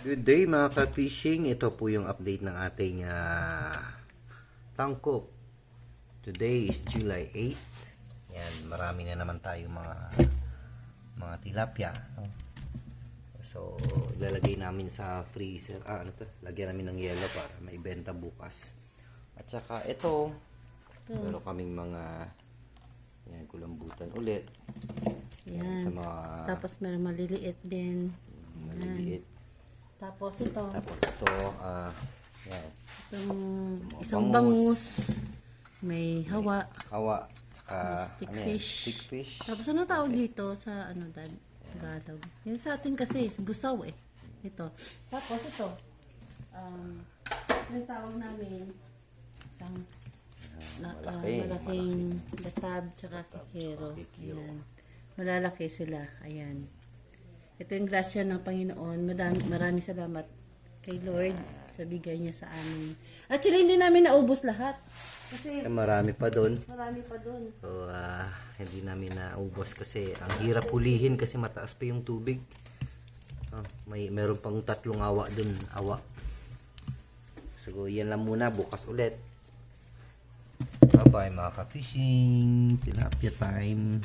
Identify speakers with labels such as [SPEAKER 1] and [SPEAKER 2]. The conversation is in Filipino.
[SPEAKER 1] Good day mga ka-fishing. Ito po yung update ng ating tangkok. Today is July 8. Yan, marami na naman tayo mga tilapia. So, ilalagay namin sa freezer. Lagyan namin ng yellow para maibenta bukas. At saka ito, meron kaming mga kulambutan ulit.
[SPEAKER 2] Yan.
[SPEAKER 1] Sa mga
[SPEAKER 2] Tapos meron maliliit din.
[SPEAKER 1] maliliit.
[SPEAKER 2] Tapos ito.
[SPEAKER 1] Yan.
[SPEAKER 2] Itong isang bangus. May hawa.
[SPEAKER 1] Kawa. Tsaka,
[SPEAKER 2] Stickfish. Tapos ano tawag dito sa dad? Tagalog. Yung sa atin kasi is gusaw eh. Ito. Tapos ito. Yung tawag namin isang malaking latab tsaka kikero. Ayan. Malalaki sila. Ayan. Ito yung grasya ng Panginoon. Maraming salamat kay Lord sa bigay niya sa amin. Actually, hindi namin naubos lahat. Kasi
[SPEAKER 1] marami pa doon.
[SPEAKER 2] marami pa doon.
[SPEAKER 1] So, hindi namin naubos kasi ang hirap hulihin kasi mataas pa yung tubig. Meron pang 3 awa doon. So, yan lang muna. Bukas ulit. Bye-bye mga ka-fishing. Tilapia time.